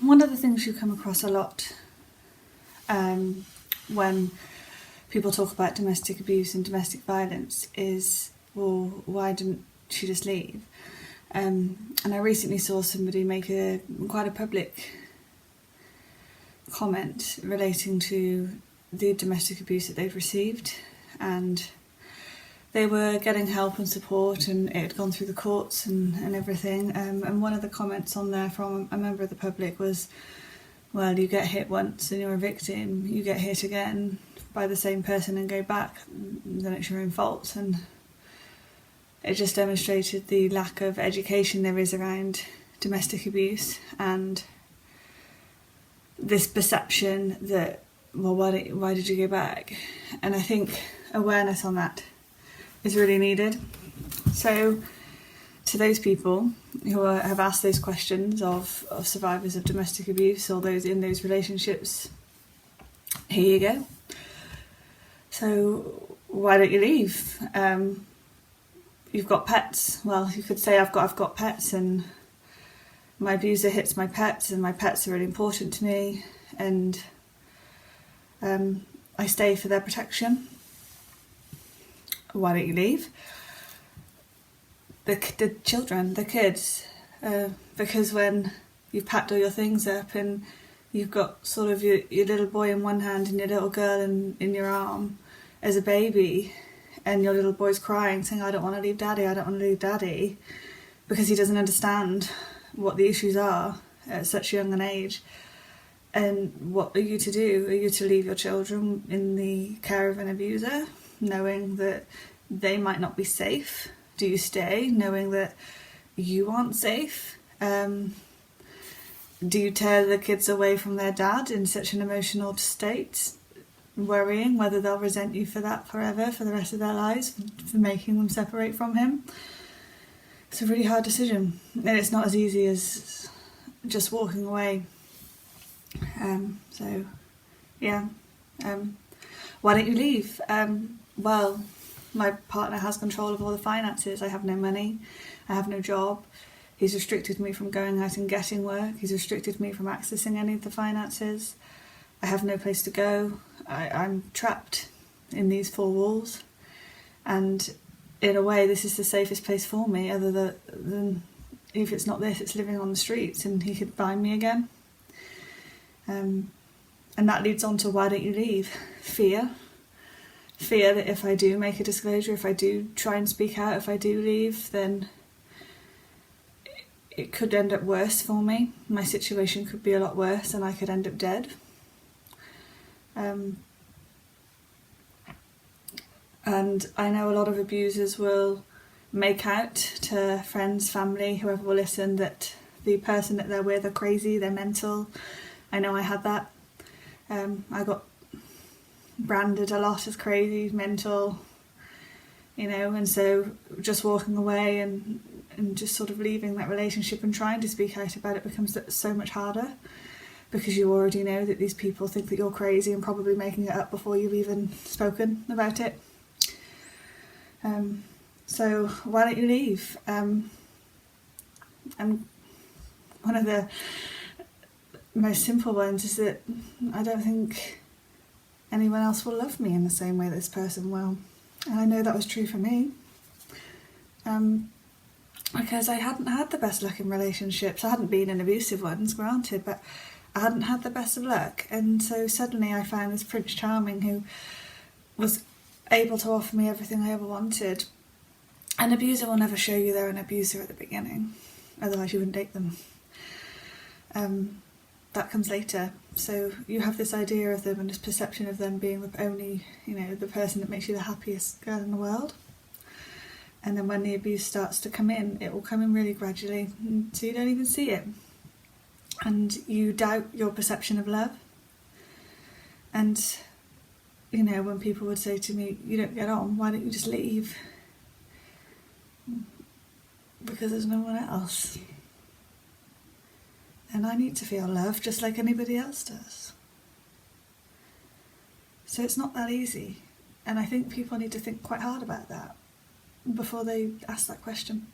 one of the things you come across a lot when people talk about domestic abuse and domestic violence is, well, why didn't she just leave? And I recently saw somebody make quite a public comment relating to the domestic abuse that they've received, and they were getting help and support, and it had gone through the courts and everything. And one of the comments on there from a member of the public was, well, you get hit once and you're a victim, you get hit again by the same person and go back, then it's your own fault. And it just demonstrated the lack of education there is around domestic abuse, and this perception that, well, why did you go back? And I think awareness on that is really needed. So to those people who have asked those questions of survivors of domestic abuse or those in those relationships, here you go. So why don't you leave? You've got pets. Well, you could say I've got pets, and my abuser hits my pets, and my pets are really important to me, and I stay for their protection. Why don't you leave? The children, the kids, because when you've packed all your things up and you've got sort of your little boy in one hand and your little girl in your arm as a baby, and your little boy's crying saying, I don't want to leave daddy, I don't want to leave daddy, because he doesn't understand what the issues are at such a young an age. And what are you to do? Are you to leave your children in the care of an abuser, knowing that they might not be safe? Do you stay knowing that you aren't safe? Do you tear the kids away from their dad in such an emotional state, worrying whether they'll resent you for that forever, for the rest of their lives, for making them separate from him? It's a really hard decision, and it's not as easy as just walking away. Why don't you leave? Well, my partner has control of all the finances. I have no money, I have no job. He's restricted me from going out and getting work. He's restricted me from accessing any of the finances. I have no place to go. I'm trapped in these four walls, and in a way this is the safest place for me, other than if it's not this, it's living on the streets, and he could find me again. And that leads on to why don't you leave? Fear that if I do make a disclosure, if I do try and speak out, if I do leave, then it could end up worse for me. My situation could be a lot worse, and I could end up dead. And I know a lot of abusers will make out to friends, family, whoever will listen, that the person that they're with are crazy, they're mental. I know I had that. I got branded a lot as crazy, mental, and so just walking away and just sort of leaving that relationship and trying to speak out about it becomes so much harder, because you already know that these people think that you're crazy and probably making it up before you've even spoken about it. So why don't you leave? And one of the most simple ones is that I don't think anyone else will love me in the same way this person will. And I know that was true for me. Because I hadn't had the best luck in relationships. I hadn't been in abusive ones, granted, but I hadn't had the best of luck. And so suddenly I found this Prince Charming who was able to offer me everything I ever wanted. An abuser will never show you they're an abuser at the beginning, otherwise you wouldn't date them. That comes later. So you have this idea of them and this perception of them being the only, the person that makes you the happiest girl in the world. And then when the abuse starts to come in, it will come in really gradually, so you don't even see it. And you doubt your perception of love. And, when people would say to me, you don't get on, why don't you just leave? Because there's no one else. And I need to feel love just like anybody else does. So it's not that easy. And I think people need to think quite hard about that before they ask that question.